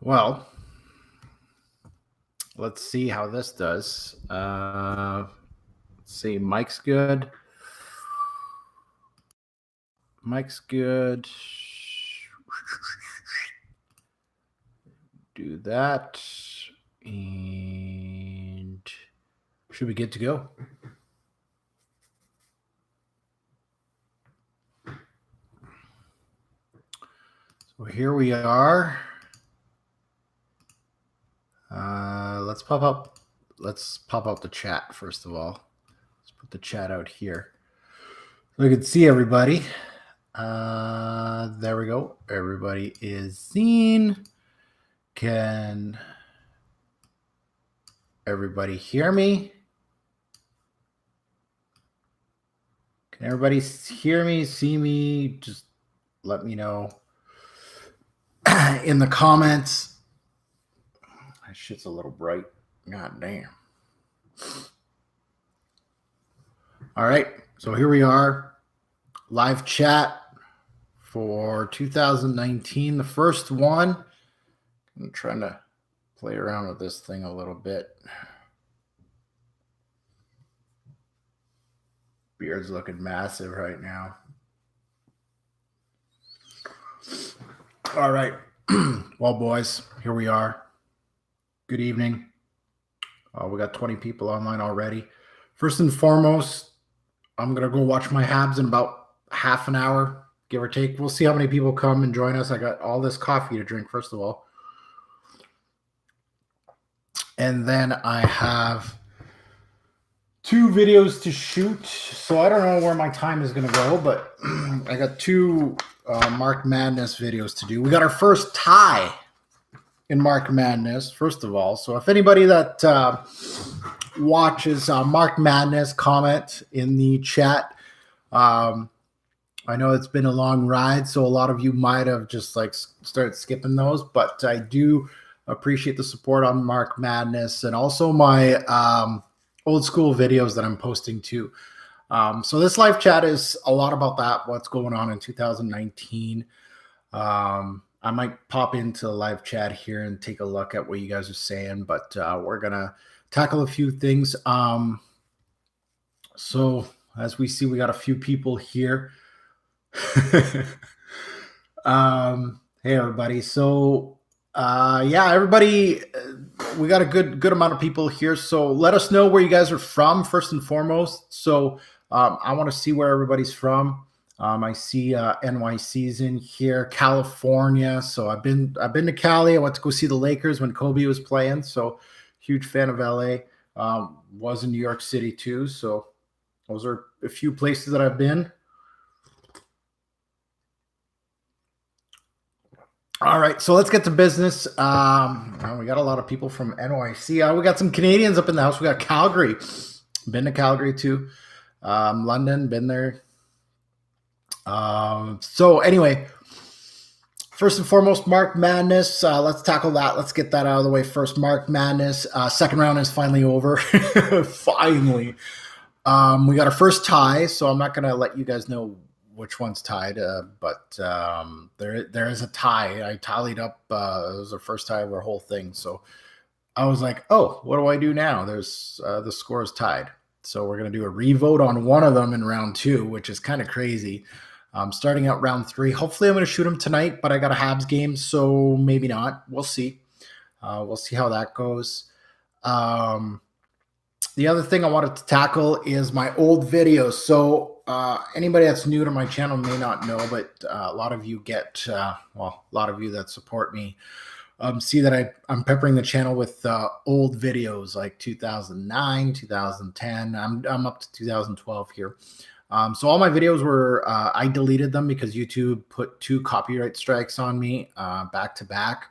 Well, let's see how this does. Let's see, Mike's good. Mike's good. Do that. And should be good to go. So here we are. Let's pop up the chat first of all. Let's put the chat out here so we can see everybody. There we go. Everybody is seen. Can everybody hear me? Can everybody hear me, see me? Just let me know in the comments. My shit's a little bright. God damn. All right. So here we are. Live chat for 2019. The first one. I'm trying to play around with this thing a little bit. Beard's looking massive right now. All right. Well, boys, here we are. Good evening. We got 20 people online already. First and foremost, I'm going to go watch my Habs in about half an hour, give or take. We'll see how many people come and join us. I got all this coffee to drink, first of all. And then I have 2 videos to shoot. So I don't know where my time is going to go, but I got 2 Mark Madness videos to do. We got our first tie in Mark Madness, first of all. So if anybody that watches Mark Madness, comment in the chat. I know it's been a long ride, so a lot of you might have just like started skipping those, but I do appreciate the support on Mark Madness and also my old school videos that I'm posting too. So this live chat is a lot about that, what's going on in 2019. I might pop into live chat here and take a look at what you guys are saying, but we're going to tackle a few things. So as we see, we got a few people here. Hey, everybody. So yeah, everybody, we got a good amount of people here. So let us know where you guys are from first and foremost. So I want to see where everybody's from. I see NYC's in here, California. So I've been to Cali. I went to go see the Lakers when Kobe was playing. So huge fan of LA. Was in New York City too. So those are a few places that I've been. All right, so let's get to business. We got a lot of people from NYC. We got some Canadians up in the house. We got Calgary. Been to Calgary too. London, been there. So anyway, first and foremost, Mark Madness. Let's tackle that. Let's get that out of the way first. Mark Madness. Second round is finally over. Finally. We got our first tie, so I'm not going to let you guys know which one's tied, but there is a tie. I tallied up. It was the first tie of our whole thing. So I was like, oh, what do I do now? There's the score is tied. So we're going to do a revote on one of them in round 2, which is kind of crazy. Starting out round 3. Hopefully I'm going to shoot him tonight, but I got a Habs game, so maybe not. We'll see. We'll see how that goes. The other thing I wanted to tackle is my old videos. So anybody that's new to my channel may not know, but a lot of you get, a lot of you that support me see that I'm peppering the channel with old videos like 2009, 2010. I'm up to 2012 here. So all my videos were, I deleted them because YouTube put 2 copyright strikes on me back to back.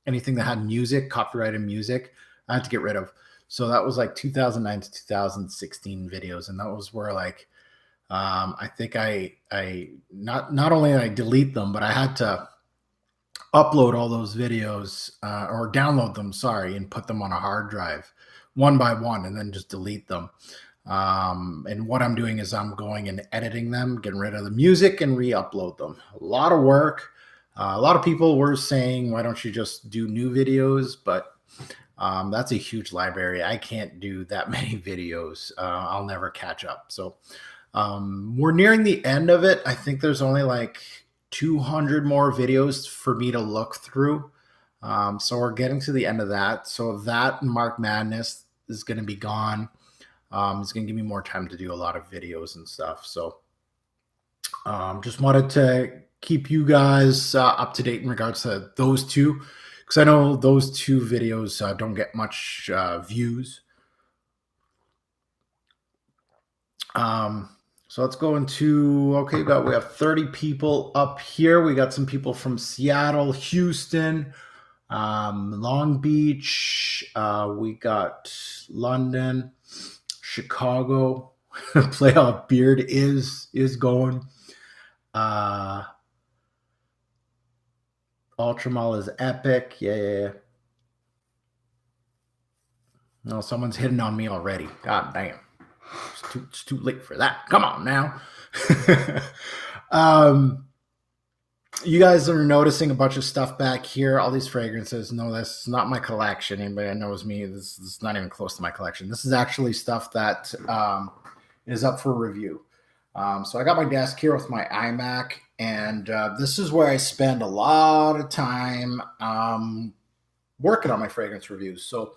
Anything that had music, copyrighted music, I had to get rid of. So that was like 2009 to 2016 videos. And that was where like, I think I not only did I delete them, but I had to upload all those videos or download them, and put them on a hard drive one by one and then just delete them. And what I'm doing is I'm going and editing them, getting rid of the music and re-upload them. A lot of work. A lot of people were saying, why don't you just do new videos? But that's a huge library. I can't do that many videos. I'll never catch up. So we're nearing the end of it. I think there's only like 200 more videos for me to look through. So we're getting to the end of that. So that Mark Madness is going to be gone. It's going to give me more time to do a lot of videos and stuff. So just wanted to keep you guys up to date in regards to those two, because I know those two videos don't get much views. So let's go into, okay, we have 30 people up here. We got some people from Seattle, Houston, Long Beach. We got London, Chicago. Playoff Beard is going. Ultramall is epic. Yeah. No, someone's hitting on me already. God damn. It's too late for that. Come on now. You guys are noticing a bunch of stuff back here. All these fragrances. No, that's not my collection. Anybody that knows me, this is not even close to my collection. This is actually stuff that is up for review. So I got my desk here with my iMac, and this is where I spend a lot of time working on my fragrance reviews. So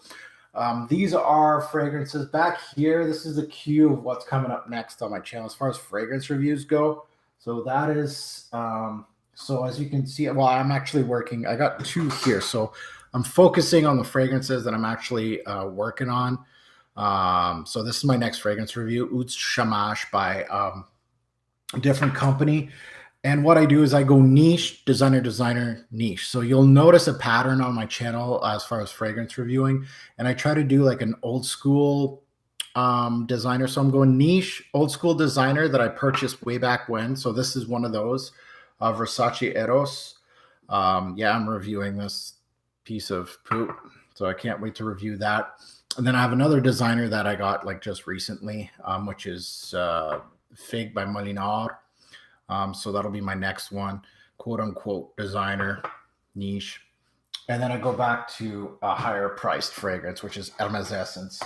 these are fragrances back here. This is a queue of what's coming up next on my channel as far as fragrance reviews go. So that is, so as you can see, well, I'm actually working, I got two here. So I'm focusing on the fragrances that I'm actually working on. So this is my next fragrance review, Oud Shamash by a different company. And what I do is I go niche, designer, niche. So you'll notice a pattern on my channel as far as fragrance reviewing. And I try to do like an old school designer. So I'm going niche, old school designer that I purchased way back when. So this is one of those, Versace Eros. Yeah, I'm reviewing this piece of poop. So I can't wait to review that. And then I have another designer that I got like just recently, which is Fig by Molinard. So that'll be my next one, quote unquote, designer niche. And then I go back to a higher priced fragrance, which is Hermes Essence.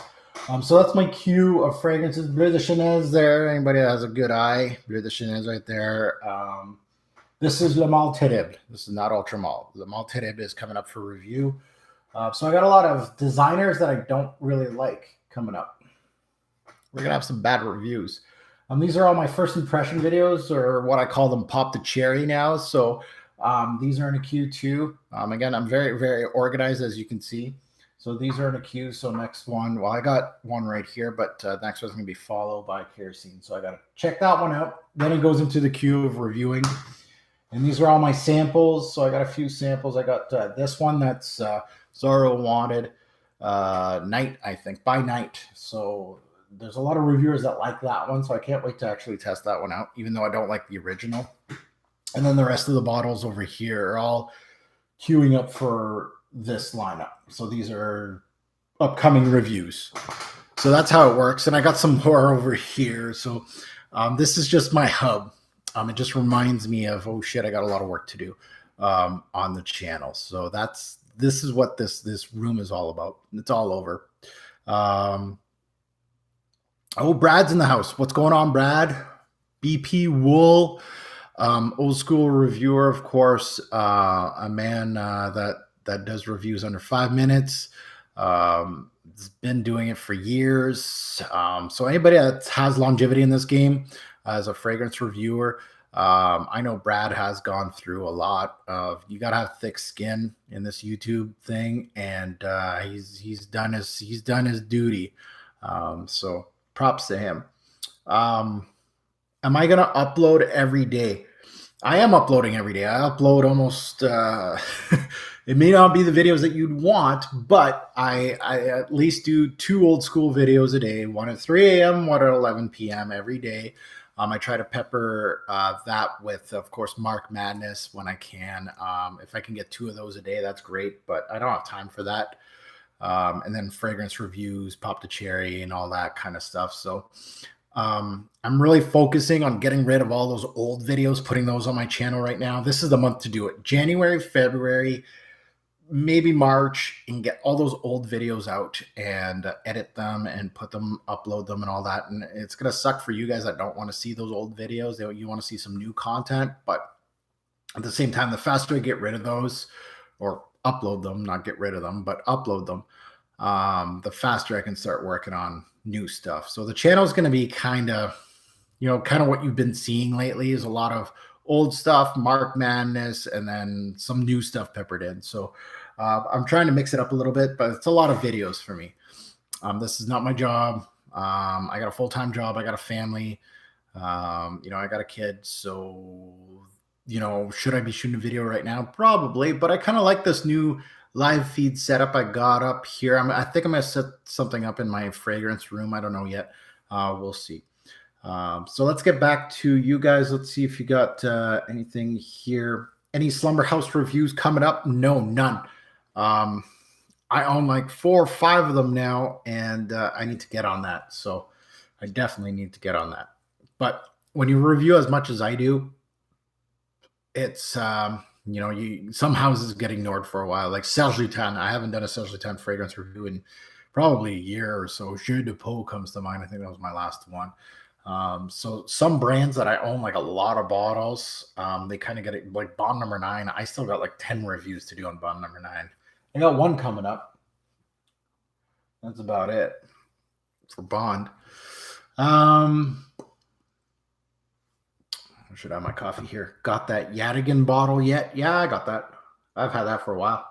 So that's my queue of fragrances. Bleu de Chanel there. Anybody that has a good eye, Bleu de Chanel right there. This is Le Mal Terrible. This is not Ultra Mal. Le Mal Terrible is coming up for review. So I got a lot of designers that I don't really like coming up. We're going to have some bad reviews. These are all my first impression videos, or what I call them, pop the cherry now. So these are in a queue too. Again, I'm very, very organized, as you can see. So these are in a queue. So next one, well, I got one right here, but next one's going to be followed by Kerosene. So I got to check that one out. Then it goes into the queue of reviewing. And these are all my samples. So I got a few samples. I got this one that's Zorro Wanted Night, I think, by Night. So there's a lot of reviewers that like that one, so I can't wait to actually test that one out, even though I don't like the original. And then the rest of the bottles over here are all queuing up for this lineup. So these are upcoming reviews. So that's how it works. And I got some more over here. So this is just my hub. It just reminds me of, oh shit, I got a lot of work to do on the channel. So this is what this room is all about. It's all over. Oh, Brad's in the house. What's going on, Brad? BP Wool, old school reviewer, of course, a man that does reviews under 5 minutes. Has been doing it for years. So anybody that has longevity in this game as a fragrance reviewer, I know Brad has gone through a lot of, you gotta have thick skin in this YouTube thing, and he's done his duty. So props to him. Am I going to upload every day? I am uploading every day. I upload almost, it may not be the videos that you'd want, but I at least do 2 old school videos a day, one at 3 a.m., one at 11 p.m. every day. I try to pepper that with, of course, Mark Madness when I can. If I can get 2 of those a day, that's great, but I don't have time for that. And then fragrance reviews, pop the cherry, and all that kind of stuff. So I'm really focusing on getting rid of all those old videos, putting those on my channel right now. This is the month to do it. January, February, maybe March, and get all those old videos out and edit them and put them, upload them, and all that. And it's gonna suck for you guys that don't want to see those old videos. You want to see some new content, but at the same time, the faster I get rid of those or upload them, not get rid of them, but upload them, the faster I can start working on new stuff. So the channel is going to be kind of what you've been seeing lately is a lot of old stuff, Mark Madness, and then some new stuff peppered in. So I'm trying to mix it up a little bit, but it's a lot of videos for me. This is not my job. I got a full-time job. I got a family. I got a kid. So, should I be shooting a video right now? Probably, but I kind of like this new live feed setup I got up here. I think I'm going to set something up in my fragrance room. I don't know yet. We'll see. So let's get back to you guys. Let's see if you got anything here. Any Slumber House reviews coming up? No, none. I own like 4 or 5 of them now, and I need to get on that. So I definitely need to get on that. But when you review as much as I do, it's some houses get ignored for a while. Like Serge Lutens, I haven't done a Serge Lutens fragrance review in probably a year or so. Jeu de Peau comes to mind. I think that was my last one. So some brands that I own like a lot of bottles, they kind of get it, like Bond number 9. I still got like 10 reviews to do on Bond number 9. I got one coming up. That's about it for Bond. I should have my coffee here. Got that Yadigan bottle yet? Yeah, I got that. I've had that for a while.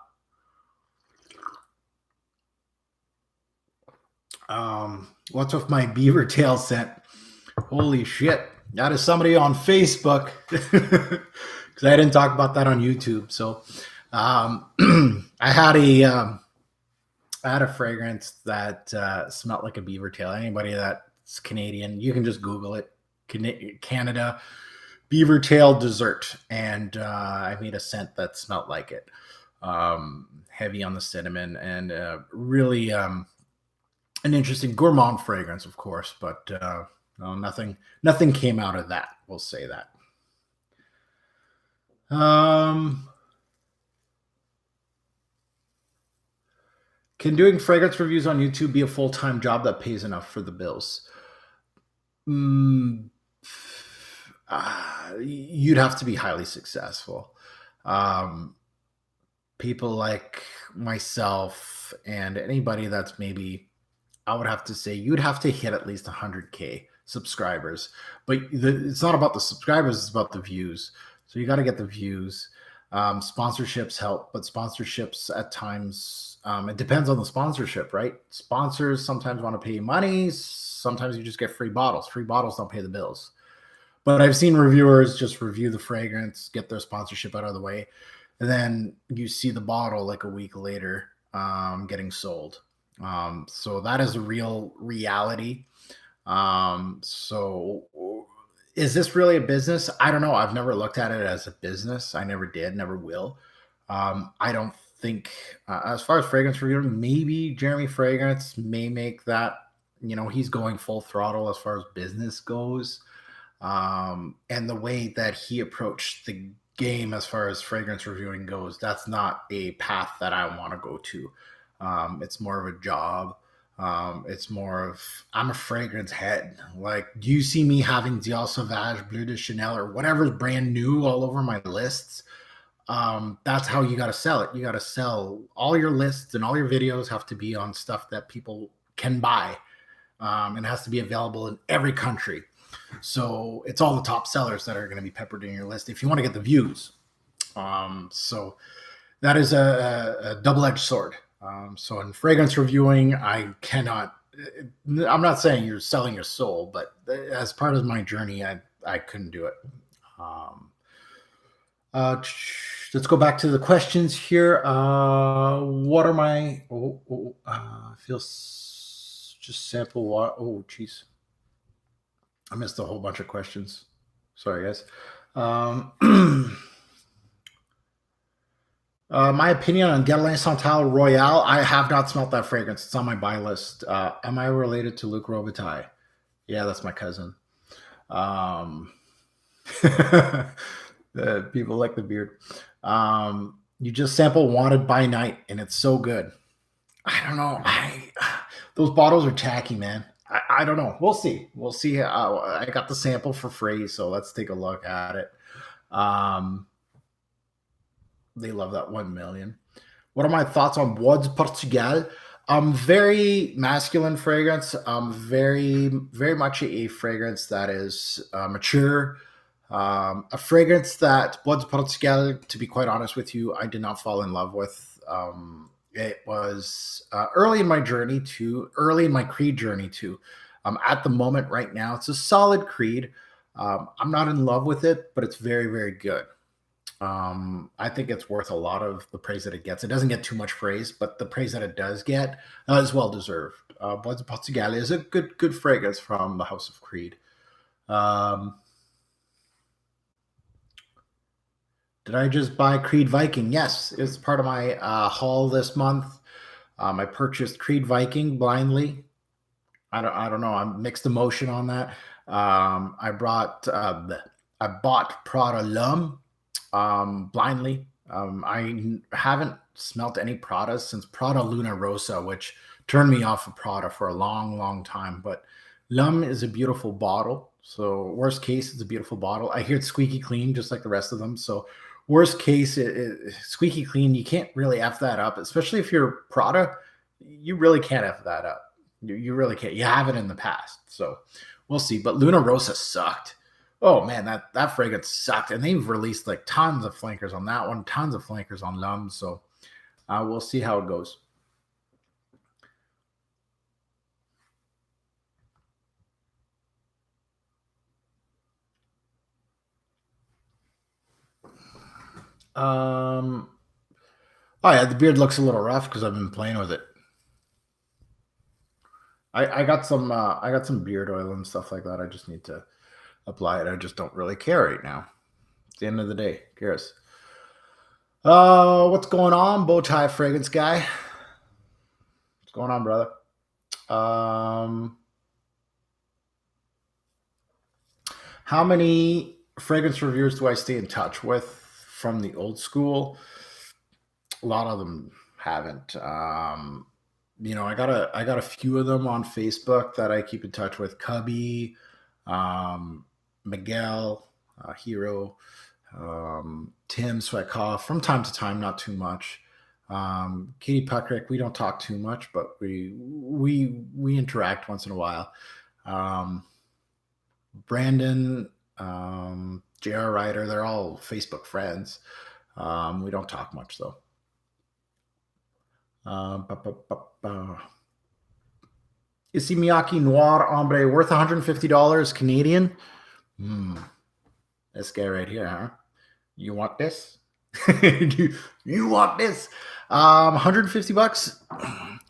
What's with my beaver tail scent? Holy shit. That is somebody on Facebook. Because I didn't talk about that on YouTube. So I had a fragrance that smelled like a beaver tail. Anybody that's Canadian, you can just Google it. Canada beaver tail dessert. And I made a scent that smelled like it. Heavy on the cinnamon and really an interesting gourmand fragrance, of course, but no, nothing came out of that. We'll say that. Can doing fragrance reviews on YouTube be a full-time job that pays enough for the bills? You'd have to be highly successful. People like myself and anybody that's maybe, I would have to say you'd have to hit at least 100K subscribers, but it's not about the subscribers, it's about the views. So you got to get the views. Sponsorships help, but sponsorships at times, it depends on the sponsorship, right? Sponsors sometimes want to pay you money. Sometimes you just get free bottles. Free bottles don't pay the bills. But I've seen reviewers just review the fragrance, get their sponsorship out of the way, and then you see the bottle like a week later getting sold. So that is a real reality. So is this really a business? I don't know. I've never looked at it as a business. I never did, never will. I don't think, as far as fragrance reviewing, maybe Jeremy Fragrance may make that, he's going full throttle as far as business goes. And the way that he approached the game as far as fragrance reviewing goes, that's not a path that I want to go to. It's more of a job. It's more of, I'm a fragrance head. Like, do you see me having Dior Sauvage, Bleu de Chanel, or whatever's brand new all over my lists? That's how you got to sell it. You got to sell all your lists, and all your videos have to be on stuff that people can buy. And has to be available in every country. So it's all the top sellers that are going to be peppered in your list if you want to get the views. So that is a double-edged sword. So in fragrance reviewing, I'm not saying you're selling your soul, but as part of my journey, I couldn't do it. Let's go back to the questions here. What are my, just sample what, oh, geez. I missed a whole bunch of questions. Sorry, guys. My opinion on Guerlain Santal Royale. I have not smelled that fragrance. It's on my buy list. Am I related to Luc Robitaille? Yeah, that's my cousin. Um, people like the beard. You just sample Wanted by Night, and it's so good. I don't know. Those bottles are tacky, man. I don't know. We'll see. We'll see. I got the sample for free, so let's take a look at it. Um, they love that 1 million. What are my thoughts on Bois de Portugal? Very masculine fragrance. Very much a fragrance that is mature. A fragrance that Bois de Portugal, to be quite honest with you, I did not fall in love with. It was early in my journey too, early in my Creed journey too. At the moment, right now, it's a solid Creed. I'm not in love with it, but it's very, very good. I think it's worth a lot of the praise that it gets. It doesn't get too much praise, but the praise that it does get is well deserved. Bois de Portugal is a good fragrance from the House of Creed. Um, did I just buy Creed Viking? Yes, it's part of my haul this month. I purchased Creed Viking blindly. I don't know. I'm mixed emotion on that. I bought Prada L'Homme blindly. I haven't smelt any Prada since Prada Luna Rosa, which turned me off of Prada for a long, long time. But L'Homme is a beautiful bottle. So worst case, it's a beautiful bottle. I hear it's squeaky clean, just like the rest of them. So worst case, squeaky clean. You can't really f that up, especially if you're Prada. You really can't f that up. You really can't. You have it in the past, so we'll see. But Luna Rosa sucked. Oh man, that fragrance sucked, and they've released like tons of flankers on that one, tons of flankers on Lum. So we'll see how it goes. Oh yeah, the beard looks a little rough because I've been playing with it. I got some beard oil and stuff like that. I just need to apply it. I just don't really care right now. At the end of the day, who cares? What's going on, bow tie fragrance guy? What's going on, brother? How many fragrance reviewers do I stay in touch with from the old school? A lot of them haven't. I got a few of them on Facebook that I keep in touch with. Cubby, Miguel, Hero, Tim Sweatkoff from time to time, not too much. Katie Puckrick, we don't talk too much, but we interact once in a while. Brandon, J.R. Ryder, they're all Facebook friends. We don't talk much though. Is Miyake Noir Ombre worth $150 Canadian? This guy right here, huh? You want this? you want this? 150 bucks.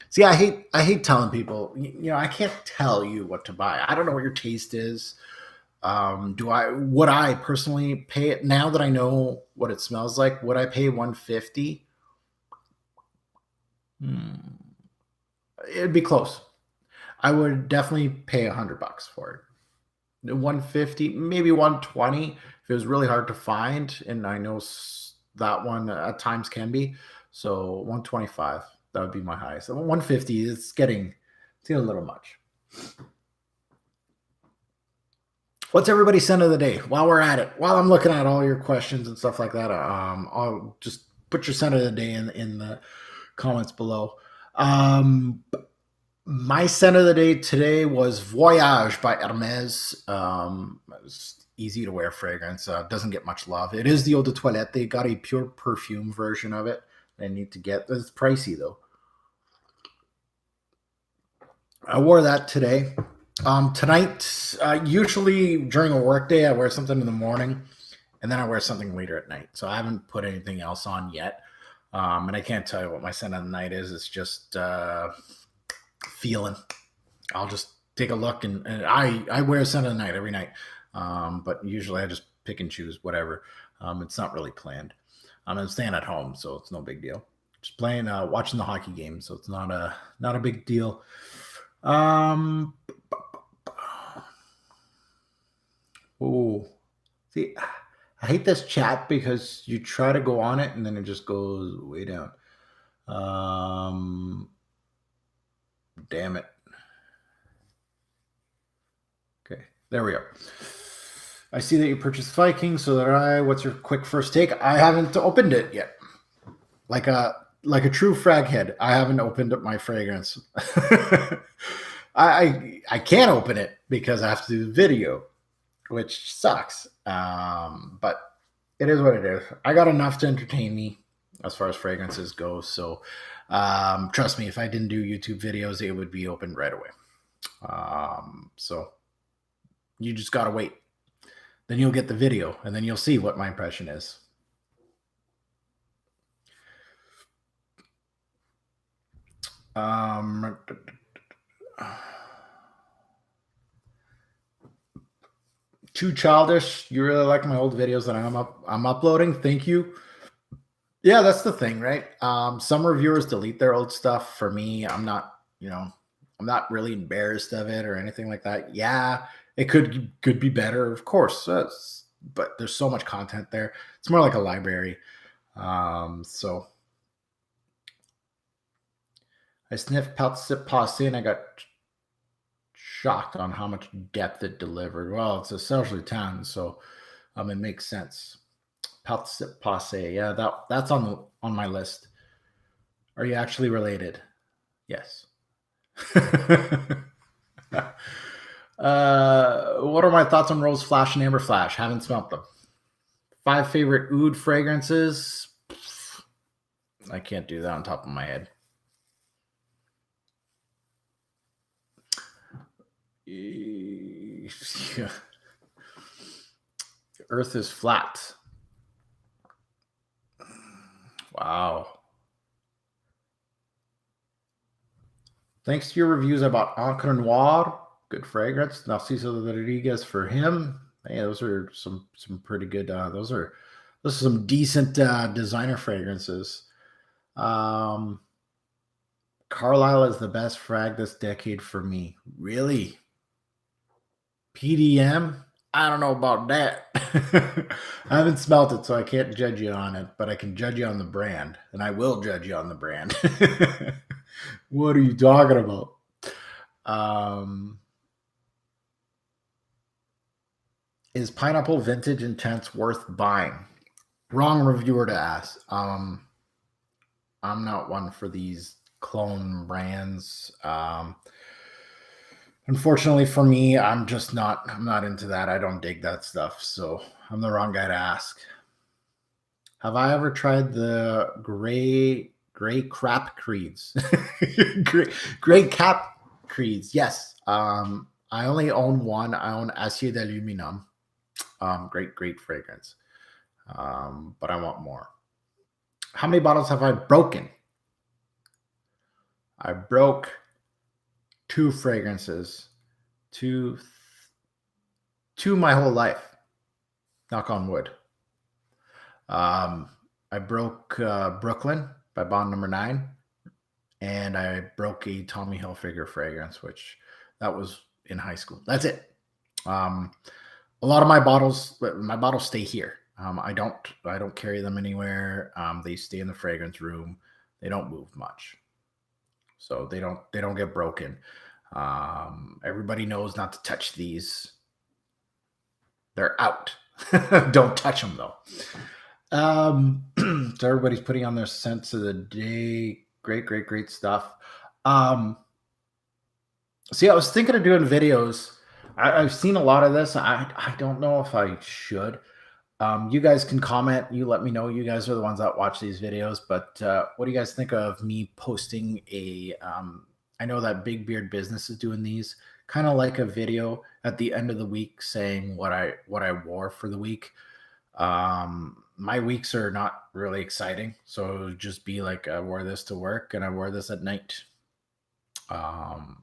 See, I hate telling people. I can't tell you what to buy. I don't know what your taste is. Would I personally pay it now that I know what it smells like? Would I pay 150? It'd be close. I would definitely pay $100 for it. 150, maybe 120 if it was really hard to find, and I know that one at times can be. So 125, that would be my highest. 150 is getting a little much. What's everybody's scent of the day? While we're at it, while I'm looking at all your questions and stuff like that, I'll just put your scent of the day in the comments below. My scent of the day today was Voyage by Hermes. It's easy to wear fragrance. Doesn't get much love. It is the Eau de Toilette. They got a pure perfume version of it. I need to get. It's pricey though. I wore that today. Tonight, usually during a work day, I wear something in the morning, and then I wear something later at night. So I haven't put anything else on yet. And I can't tell you what my scent of the night is. It's just feeling. I'll just take a look, and I wear a scent of the night every night. But usually I just pick and choose whatever. It's not really planned. I'm staying at home, so it's no big deal. Just playing, watching the hockey game, so it's not a big deal. Oh, see, I hate this chat because you try to go on it and then it just goes way down. Um, Damn it. Okay, there we go. I see that you purchased Viking, so that what's your quick first take? I haven't opened it yet. Like a true frag head, I haven't opened up my fragrance. I can't open it because I have to do the video, which sucks. But it is what it is. I got enough to entertain me as far as fragrances go. So trust me, if I didn't do YouTube videos, it would be open right away. So you just gotta wait. Then you'll get the video, and then you'll see what my impression is. Too childish. You really like my old videos that I'm uploading. Thank you. Yeah, that's the thing, right? Some reviewers delete their old stuff. For me, I'm not, I'm not really embarrassed of it or anything like that. Yeah, it could be better, of course. But there's so much content there. It's more like a library. So I sniffed Sip Posse and I got shocked on how much depth it delivered. Well, it's essentially 10, so it makes sense. Sip Posse, yeah, that's on my list. Are you actually related? Yes. What are my thoughts on Rose Flash and Amber Flash? Haven't smelt them. 5 favorite oud fragrances. I can't do that on top of my head. Earth is flat. Wow. Thanks to your reviews, I bought Encre Noir. Good fragrance. Narciso Rodriguez for him. Hey, those are some pretty good. Those are some decent designer fragrances. Carlisle is the best frag this decade for me. Really? PDM? I don't know about that. I haven't smelt it, so I can't judge you on it, but I can judge you on the brand, and I will judge you on the brand. What are you talking about? Is Pineapple Vintage Intense worth buying? Wrong reviewer to ask. I'm not one for these clone brands. Unfortunately for me, I'm not into that. I don't dig that stuff. So I'm the wrong guy to ask. Have I ever tried the gray crap creeds? gray cap creeds. Yes. I only own one. I own Acier d'Aluminum. Great fragrance. But I want more. How many bottles have I broken? I broke 2 fragrances. Two my whole life. Knock on wood. I broke Brooklyn by Bond Number 9, and I broke a Tommy Hilfiger fragrance, which that was in high school. That's it. A lot of my bottles stay here. I don't carry them anywhere. They stay in the fragrance room. They don't move much, so they don't get broken. Everybody knows not to touch these. They're out. Don't touch them though. So everybody's putting on their scents of the day. Great stuff. See, I was thinking of doing videos. I've seen a lot of this. I don't know if I should. You guys can comment. You let me know. You guys are the ones that watch these videos. But what do you guys think of me posting a? I know that Big Beard Business is doing these, kind of like a video at the end of the week saying what I wore for the week. My weeks are not really exciting, so it would just be like I wore this to work and I wore this at night.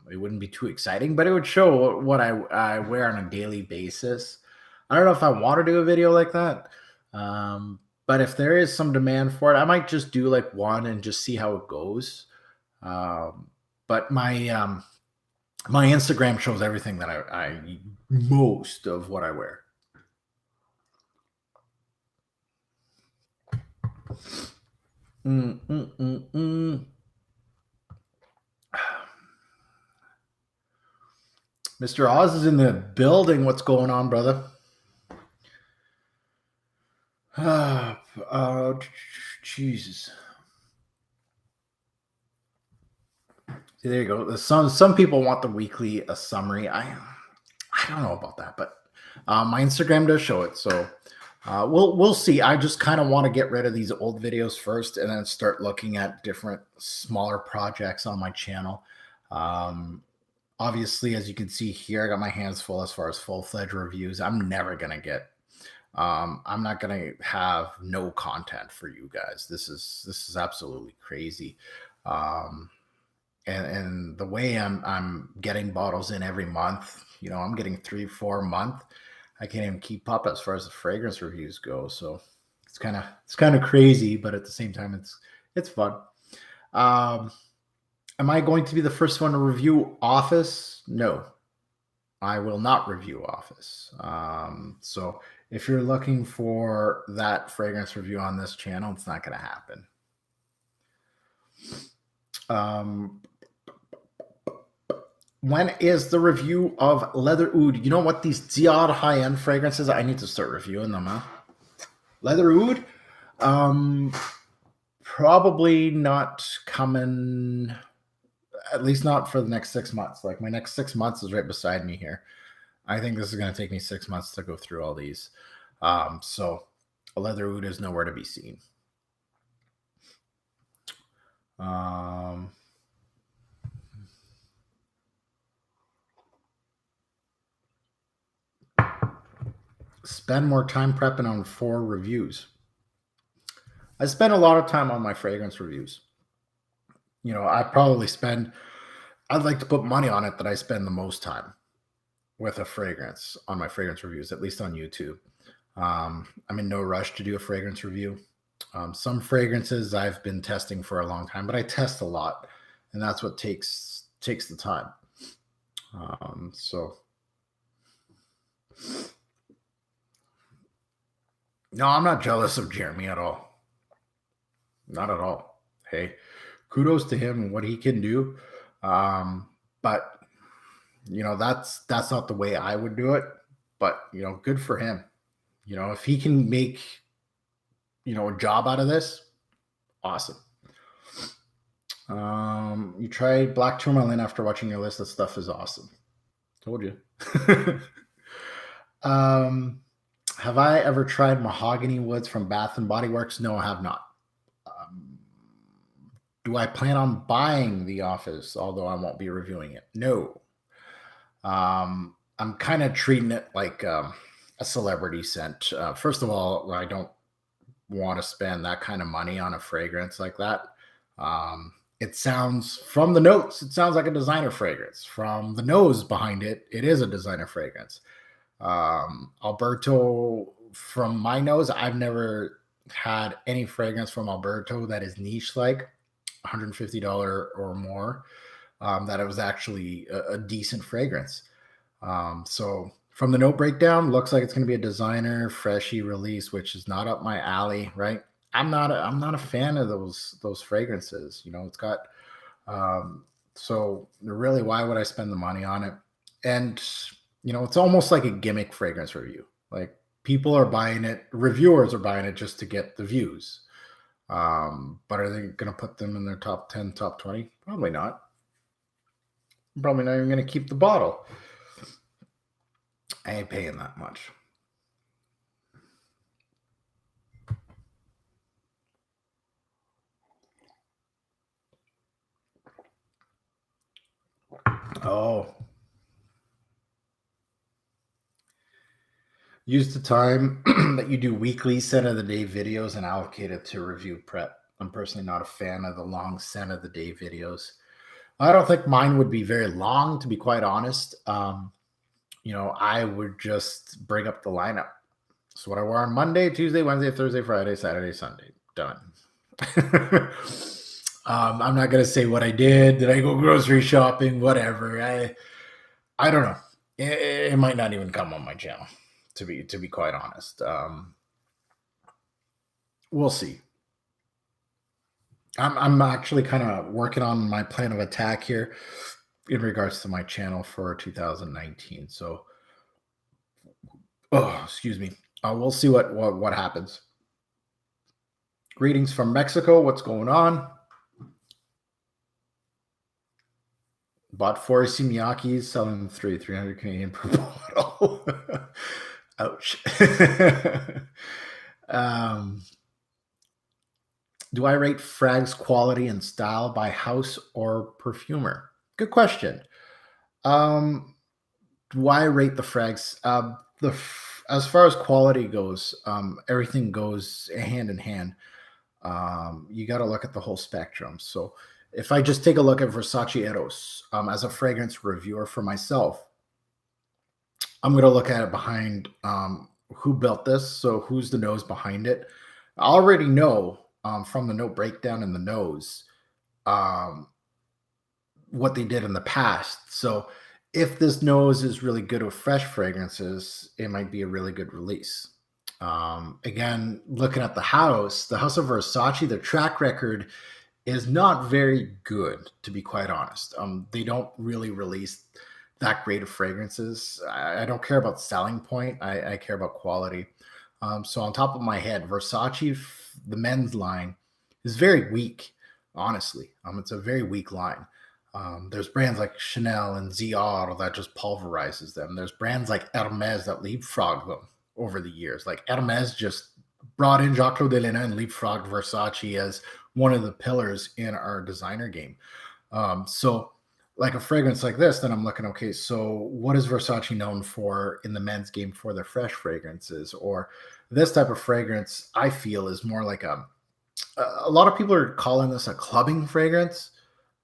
It wouldn't be too exciting, but it would show what I wear on a daily basis. I don't know if I want to do a video like that, but if there is some demand for it, I might just do like one and just see how it goes. But my Instagram shows everything that I most of what I wear. Mm, mm, mm, mm. Mr. Oz is in the building. What's going on, brother? Jesus. See, there you go. Some people want the weekly summary. I don't know about that, but my Instagram does show it. So we'll see. I just kind of want to get rid of these old videos first, and then start looking at different smaller projects on my channel. Um, Obviously, as you can see here, I got my hands full as far as full-fledged reviews. I'm never gonna get. I'm not gonna have no content for you guys. This is absolutely crazy. Um, and the way I'm getting bottles in every month, I'm getting 3 4 a month. I can't even keep up as far as the fragrance reviews go. So it's kind of crazy, but at the same time, it's fun. Um, am I going to be the first one to review Office? No, I will not review Office. So if you're looking for that fragrance review on this channel, it's not going to happen. When is the review of Leather Oud? You know what? These Dior high-end fragrances, I need to start reviewing them, huh? Leather Oud? Probably not coming, at least not for the next 6 months. Like, my next 6 months is right beside me here. I think this is going to take me 6 months to go through all these. So Leather Oud is nowhere to be seen. Spend more time prepping on 4 reviews. I spend a lot of time on my fragrance reviews. I'd like to put money on it that I spend the most time with a fragrance on my fragrance reviews, at least on YouTube. I'm in no rush to do a fragrance review. Some fragrances I've been testing for a long time, but I test a lot, and that's what takes the time. So no, I'm not jealous of Jeremy at all. Not at all. Hey, kudos to him and what he can do. But that's not the way I would do it. But good for him. If he can make a job out of this, awesome. You tried Black Tourmaline after watching your list. That stuff is awesome. Told you. Have I ever tried mahogany woods from Bath and Body Works? No, I have not. Do I plan on buying The Office, although I won't be reviewing it? No. I'm kind of treating it like a celebrity scent. First of all, I don't want to spend that kind of money on a fragrance like that. It sounds, from the notes, it sounds like a designer fragrance. From the nose behind it, it is a designer fragrance. Alberto, from my nose, I've never had any fragrance from Alberto that is niche like $150 or more. That it was actually a decent fragrance. So from the note breakdown, looks like it's going to be a designer freshy release, which is not up my alley, right? I'm not a fan of those fragrances. It's got so really, why would I spend the money on it? And it's almost like a gimmick fragrance review. Like, people are buying it, reviewers are buying it just to get the views. But are they going to put them in their top 10, top 20? Probably not. I'm probably not even going to keep the bottle. I ain't paying that much. Oh. Use the time that you do weekly scent of the day videos and allocate it to review prep. I'm personally not a fan of the long scent of the day videos. I don't think mine would be very long, to be quite honest. I would just bring up the lineup. So what I wore on Monday, Tuesday, Wednesday, Thursday, Friday, Saturday, Sunday. Done. I'm not going to say what I did. Did I go grocery shopping? Whatever. I don't know. It might not even come on my channel, to be quite honest. We'll see. I'm actually kind of working on my plan of attack here in regards to my channel for 2019. So, oh, excuse me. We'll see what happens. Greetings from Mexico. What's going on? Bought 4 Simiakis, selling 300 Canadian per bottle. Ouch. um, do I rate Frag's quality and style by house or perfumer? Good question. Do I rate the Frags? As far as quality goes, everything goes hand in hand. You got to look at the whole spectrum. So if I just take a look at Versace Eros as a fragrance reviewer for myself, I'm going to look at it behind who built this. So who's the nose behind it? I already know from the note breakdown in the nose um, what they did in the past. So if this nose is really good with fresh fragrances, it might be a really good release. Again, looking at the House of Versace, their track record is not very good, to be quite honest. They don't really release that great of fragrances. I don't care about selling point. I care about quality. So on top of my head, Versace, the men's line, is very weak, honestly. It's a very weak line. There's brands like Chanel and Dior that just pulverizes them. There's brands like Hermes that leapfrog them over the years. Like Hermes just brought in Jacques Delena and leapfrogged Versace as one of the pillars in our designer game. So like a fragrance like this, then I'm looking, okay, so what is Versace known for in the men's game for their fresh fragrances? Or this type of fragrance, I feel, is more like a lot of people are calling this a clubbing fragrance.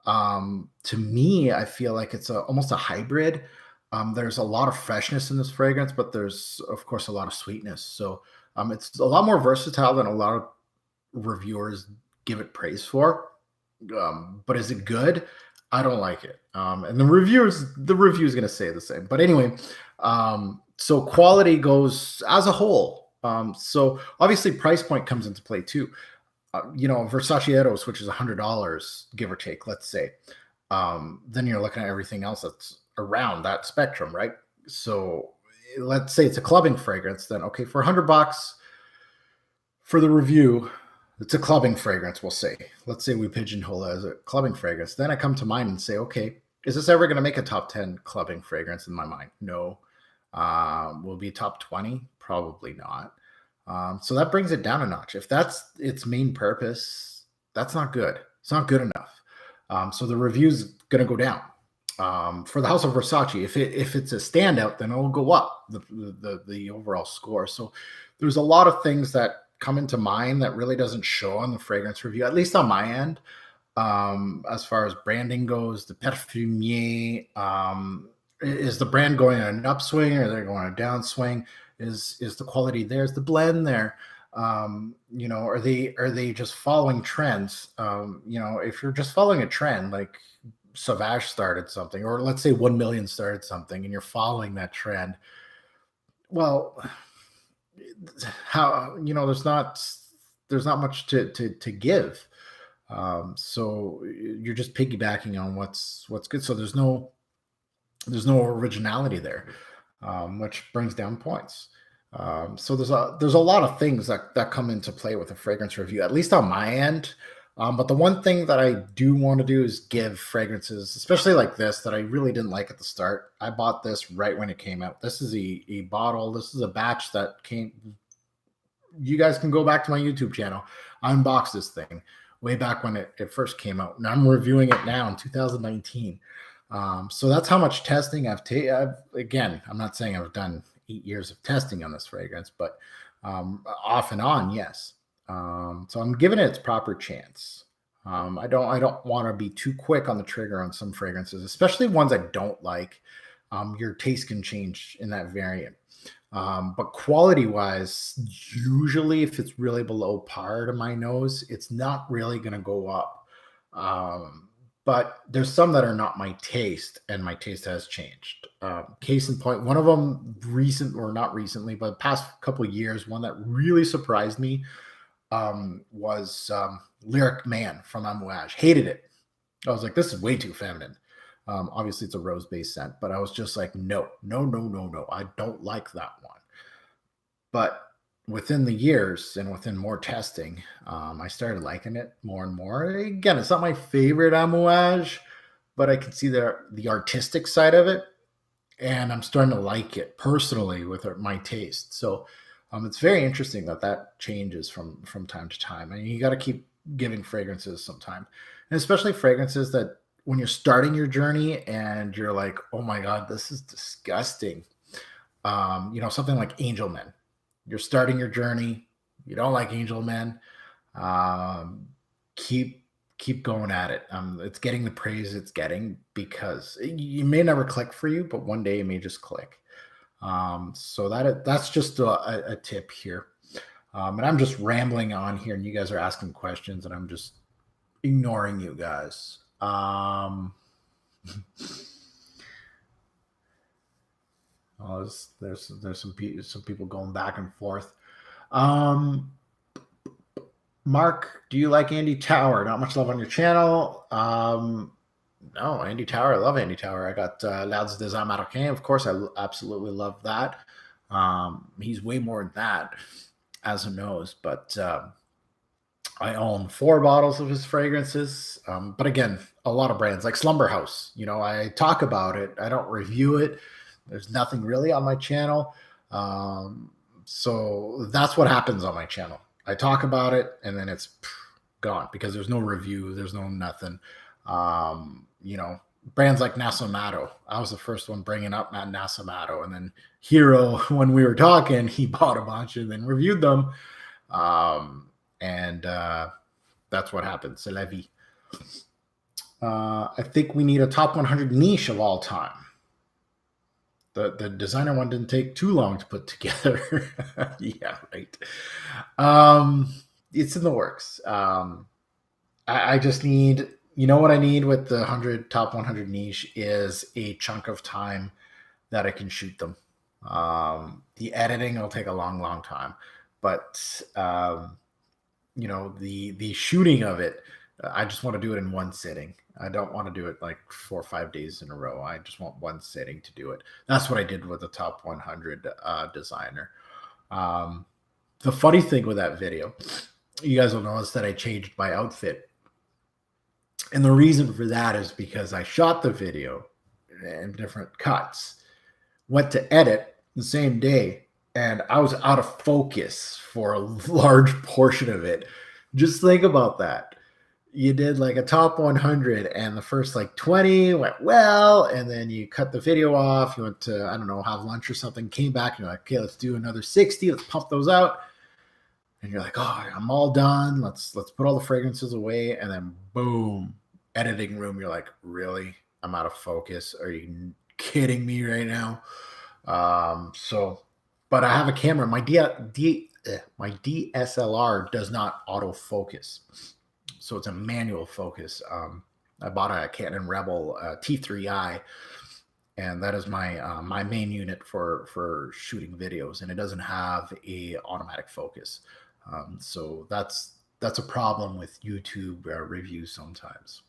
To me, I feel like it's almost a hybrid. There's a lot of freshness in this fragrance, but there's of course a lot of sweetness. So it's a lot more versatile than a lot of reviewers give it praise for. But is it good? I don't like it. And the review is going to say the same. But anyway, so quality goes as a whole. So obviously price point comes into play too. Versace Eros, which is $100, give or take, let's say. Then you're looking at everything else that's around that spectrum, right? So let's say it's a clubbing fragrance. Then okay, for $100 for the review, it's a clubbing fragrance. We'll say, let's say we pigeonhole it as a clubbing fragrance. Then I come to mind and say, okay, is this ever going to make a top 10 clubbing fragrance in my mind? No. Will it be top 20? Probably not. So that brings it down a notch. If that's its main purpose, that's not good. It's not good enough. So the review's going to go down. For the House of Versace, if it's a standout, then it'll go up the overall score. So there's a lot of things that come into mind that really doesn't show on the fragrance review, at least on my end. As far as branding goes, the perfumier, is the brand going on an upswing or they're going on a downswing? Is the quality there? Is the blend there? Are they just following trends? If you're just following a trend, like Sauvage started something, or let's say 1 Million started something, and you're following that trend, well, how there's not much to give. So you're just piggybacking on what's good. So there's no originality there, which brings down points. So there's a lot of things that come into play with a fragrance review, at least on my end. But the one thing that I do want to do is give fragrances, especially like this, that I really didn't like at the start. I bought this right when it came out. This is a bottle. This is a batch that came. You guys can go back to my YouTube channel. I unboxed this thing way back when it first came out, and I'm reviewing it now in 2019. So that's how much testing I've taken. Again, I'm not saying I've done 8 years of testing on this fragrance, but off and on, yes. So I'm giving it its proper chance. I don't want to be too quick on the trigger on some fragrances, especially ones I don't like. Your taste can change in that variant. But quality-wise, usually if it's really below par to my nose, it's not really going to go up. But there's some that are not my taste, and my taste has changed. Case in point, one of them not recently, but the past couple of years, one that really surprised me was Lyric Man from Amouage. Hated it. I was like, this is way too feminine. Obviously, it's a rose-based scent, but I was just like, no, no, no, no, no. I don't like that one. But within the years and within more testing, I started liking it more and more. Again, it's not my favorite Amouage, but I can see the artistic side of it, and I'm starting to like it personally with my taste. So it's very interesting that that changes from time to time. And you got to keep giving fragrances some time, and especially fragrances that when you're starting your journey and you're like, oh my god, this is disgusting. Something like Angel Men. You're starting your journey. You don't like Angel Men. Um, keep going at it. It's getting the praise it's getting because you may never click for you, but one day it may just click. So that's just a tip here. And I'm just rambling on here, and you guys are asking questions, and I'm just ignoring you guys. There's some people going back and forth. Mark, do you like Andy Tower? Not much love on your channel. No, Andy Tower. I love Andy Tower. I got Lads des Américains. Of course, I absolutely love that. He's way more than that, as a nose, but I own 4 bottles of his fragrances. But again, a lot of brands like Slumber House. I talk about it. I don't review it. There's nothing really on my channel. So that's what happens on my channel. I talk about it and then it's gone because there's no review. There's no nothing. Brands like Nasamato. I was the first one bringing up Matt Nasamato, and then Hero, when we were talking, he bought a bunch and then reviewed them. And that's what happened. C'est la vie. I think we need a top 100 niche of all time. The designer one didn't take too long to put together. Yeah, right. It's in the works. I just need, what I need with the top 100 niche is a chunk of time that I can shoot them. The editing will take a long, long time, but the shooting of it, I just want to do it in one sitting. I don't want to do it like 4 or 5 days in a row. I just want one sitting to do it. That's what I did with the top 100 designer. The funny thing with that video, you guys will notice that I changed my outfit. And the reason for that is because I shot the video in different cuts, went to edit the same day, and I was out of focus for a large portion of it. Just think about that. You did like a top 100 and the first like 20 went well, and then you cut the video off. You went to, I don't know, have lunch or something, came back, and you're like, okay, let's do another 60. Let's pump those out. And you're like, oh, I'm all done. Let's put all the fragrances away. And then boom, editing room. You're like, really? I'm out of focus. Are you kidding me right now? But I have a camera. My DSLR does not autofocus. So it's a manual focus. I bought a Canon Rebel T3i, and that is my main unit for shooting videos, and it doesn't have a automatic focus. So that's a problem with YouTube reviews sometimes.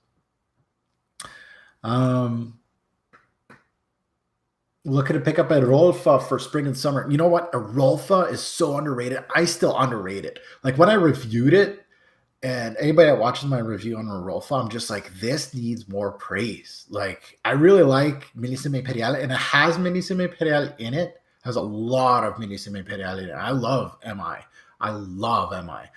Looking to pick up a Rolfa for spring and summer. You know what? A Rolfa is so underrated. I still underrate it. Like when I reviewed it, and anybody that watches my review on a Rolfa, I'm just like, this needs more praise. Like, I really like Millésime Imperiale, and it has Millésime Imperiale in it. It has a lot of Millésime Imperiale in it. I love MI. I love MI.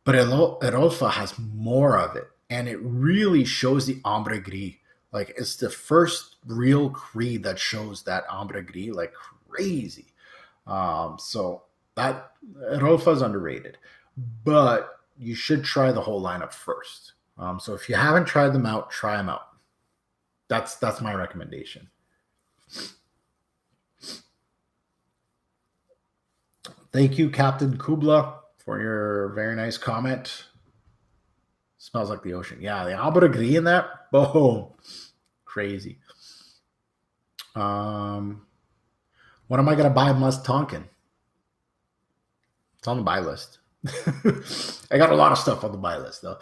But Rolfa has more of it, and it really shows the ombre gris. Like, it's the first real creed that shows that ombre gris like crazy. So that Rolfa is underrated. But you should try the whole lineup first. So if you haven't tried them out, try them out. That's my recommendation. Thank you, Captain Kubla, for your very nice comment. Smells like the ocean. Yeah, the ambre gris in that. Boom. Crazy. What am I going to buy Must Tonkin? It's on the buy list. I got a lot of stuff on the buy list though.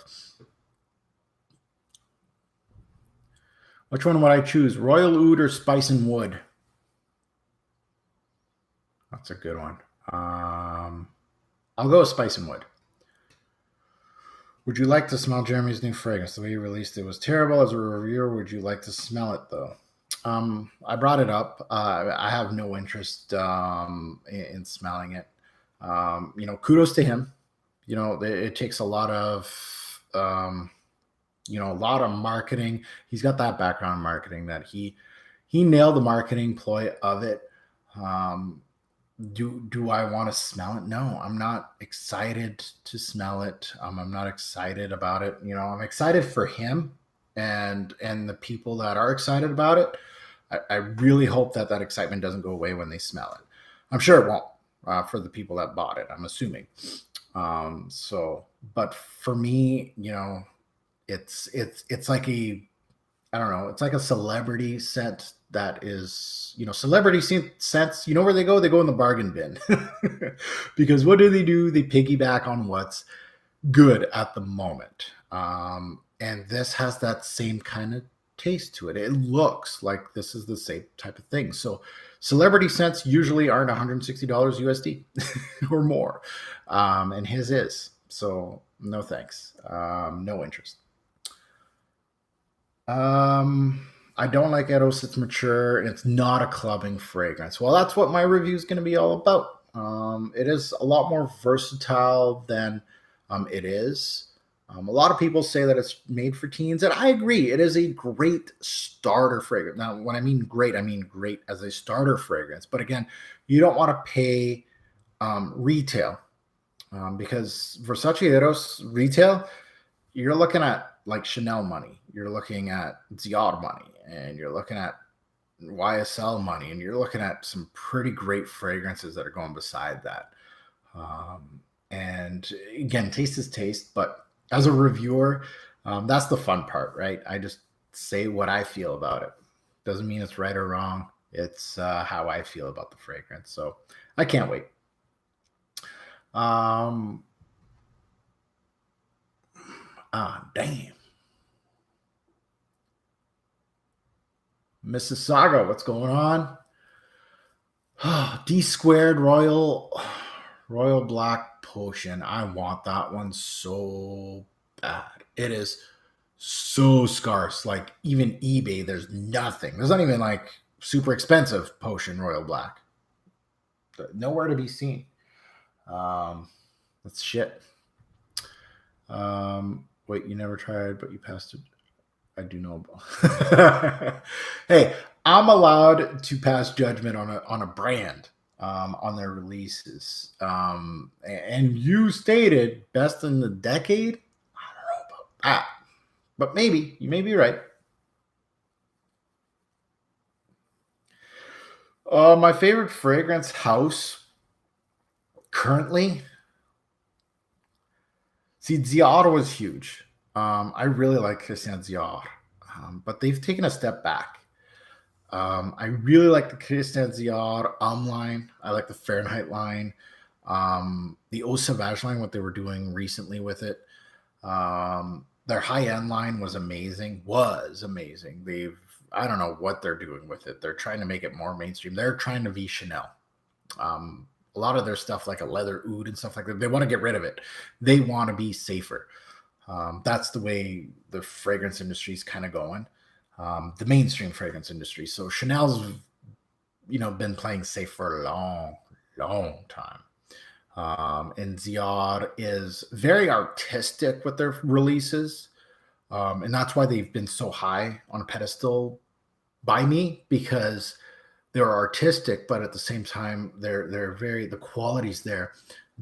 Which one would I choose? Royal Oud or Spice and Wood? That's a good one. I'll go with Spice and Wood. Would you like to smell Jeremy's new fragrance? The way you released it was terrible. As a reviewer, would you like to smell it though? I brought it up. I have no interest in smelling it. Kudos to him. It takes a lot of a lot of marketing. He's got that background in marketing that he nailed the marketing ploy of it. Do I want to smell it? No, I'm not excited to smell it. I'm not excited about it. I'm excited for him and the people that are excited about it. I really hope that excitement doesn't go away when they smell it. I'm sure it won't for the people that bought it, I'm assuming. But for me, it's like it's like a celebrity scent that is, celebrity scents, where they go? They go in the bargain bin. Because what do? They piggyback on what's good at the moment. And this has that same kind of taste to it. It looks like this is the same type of thing. So celebrity scents usually aren't $160 USD or more. And his is. So no thanks. No interest. I don't like Eros. It's mature and it's not a clubbing fragrance. Well, that's what my review is going to be all about. It is a lot more versatile than it is. A lot of people say that it's made for teens, and I agree. It is a great starter fragrance. Now, when I mean great as a starter fragrance. But again, you don't want to pay retail because Versace Eros retail, you're looking at like Chanel money, you're looking at Dior money, and you're looking at YSL money, and you're looking at some pretty great fragrances that are going beside that. And again, taste is taste, but as a reviewer, that's the fun part, right? I just say what I feel about it. Doesn't mean it's right or wrong. It's how I feel about the fragrance. So I can't wait. Damn. Mississauga, what's going on? D squared Royal Black Potion. I want that one so bad. It is so scarce. Like even eBay, there's nothing. There's not even like super expensive Potion Royal Black. Nowhere to be seen. That's shit. Wait, you never tried, but you passed it. I do know about. Hey, I'm allowed to pass judgment on a brand, on their releases. And you stated best in the decade. I don't know about that, but maybe you may be right. My favorite fragrance house currently. See, Dior was huge. I really like Christian Dior, but they've taken a step back. I really like the Christian Dior line. I like the Fahrenheit line. The Eau Sauvage line, what they were doing recently with it. Their high-end line was amazing. I don't know what they're doing with it. They're trying to make it more mainstream. They're trying to be Chanel. A lot of their stuff, like a leather oud and stuff like that, they want to get rid of it. They want to be safer. That's the way the fragrance industry is kind of going. The mainstream fragrance industry. So Chanel's, been playing safe for a long, long time. And Dior is very artistic with their releases. And that's why they've been so high on a pedestal by me, because they're artistic, but at the same time, they're very, the quality's there.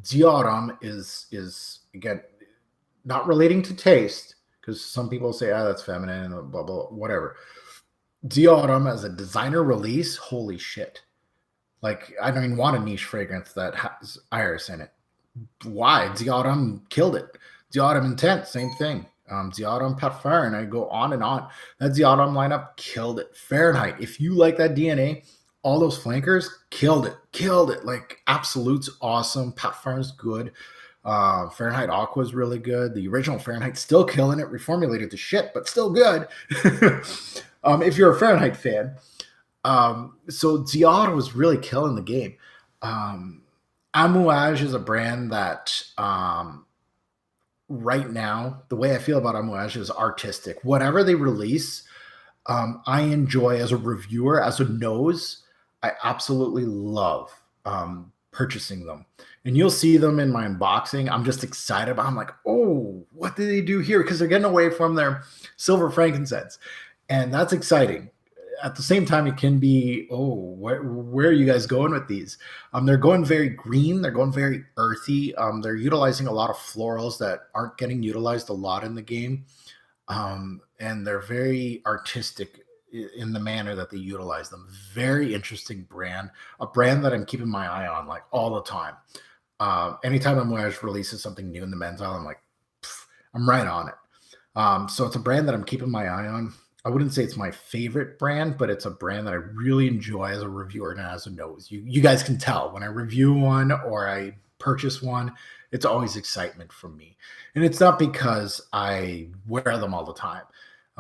Dior is again, not relating to taste, because some people say, that's feminine, blah, blah, whatever. Dior as a designer release, holy shit. Like, I don't even want a niche fragrance that has iris in it. Why? Dior killed it. Dior Intense, same thing. Dior Parfum, and I go on and on. That Dior lineup killed it. Fahrenheit, if you like that DNA, all those flankers killed it. Like, Absolute's awesome. Parfum's good. Fahrenheit Aqua is really good. The original Fahrenheit still killing it, reformulated to shit, but still good. If you're a Fahrenheit fan. So Dior was really killing the game. Amouage is a brand that right now, the way I feel about Amouage is artistic. Whatever they release, I enjoy as a reviewer, as a nose. I absolutely love purchasing them. And you'll see them in my unboxing. I'm just excited about. I'm like, oh, what did they do here? Because they're getting away from their silver frankincense, and that's exciting. At the same time, it can be, oh, where are you guys going with these? They're going very green. They're going very earthy. They're utilizing a lot of florals that aren't getting utilized a lot in the game. And they're very artistic in the manner that they utilize them. Very interesting brand, a brand that I'm keeping my eye on like all the time. Anytime Amouage releases something new in the men's aisle, I'm like, I'm right on it. So it's a brand that I'm keeping my eye on. I wouldn't say it's my favorite brand, but it's a brand that I really enjoy as a reviewer and as a nose. You guys can tell when I review one or I purchase one, it's always excitement from me. And it's not because I wear them all the time.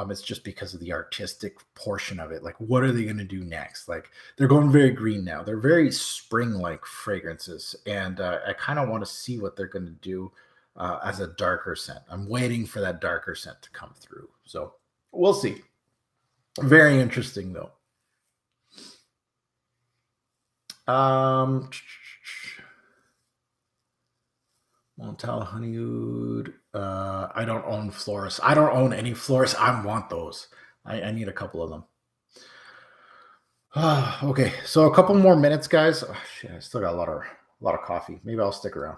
It's just because of the artistic portion of it. Like, what are they going to do next? Like, they're going very green now. They're very spring-like fragrances. And I kind of want to see what they're going to do as a darker scent. I'm waiting for that darker scent to come through. So we'll see. Very interesting, though. Montel Honeywood. I don't own Florist. I don't own any Florist. I want those. I need a couple of them. Okay, so a couple more minutes, guys. Oh, shit, I still got a lot of coffee. Maybe I'll stick around.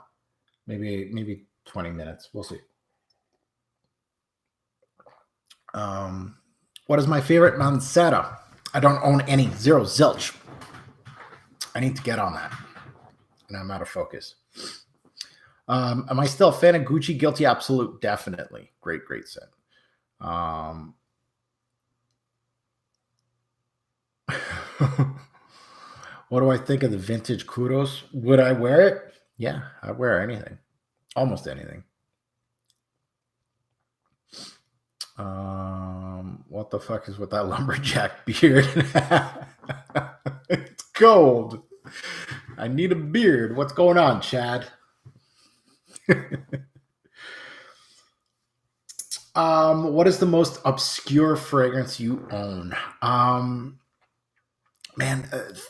Maybe 20 minutes. We'll see. What is my favorite Mansetta? I don't own any. Zero, zilch. I need to get on that. And I'm out of focus. Am I still a fan of Gucci? Guilty Absolute? Definitely. Great scent. What do I think of the vintage Kudos? Would I wear it? Yeah, I'd wear anything. Almost anything. What the fuck is with that lumberjack beard? It's cold. I need a beard. What's going on, Chad? What is the most obscure fragrance you own? Man,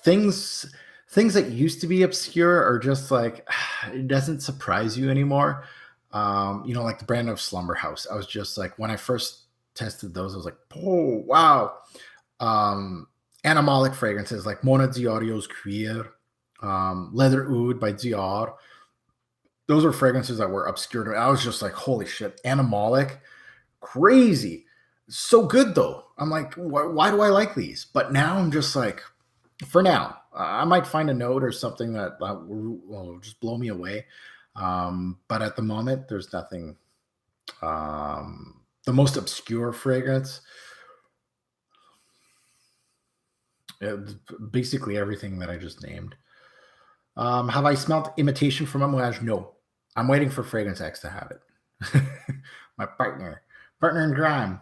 things that used to be obscure are just like, it doesn't surprise you anymore. Like the brand of Slumber House. I was just like, when I first tested those, I was like, oh, wow. Animalic fragrances like Mona Diorio's Cuir, Leather Oud by Dior. Those are fragrances that were obscure to me. I was just like, holy shit, animalic, crazy. So good though. I'm like, why do I like these? But now I'm just like, for now, I might find a note or something that will just blow me away. But at the moment, there's nothing. The most obscure fragrance, basically everything that I just named. Have I smelled Imitation from Amouage? No. I'm waiting for Fragrance X to have it. My partner in crime.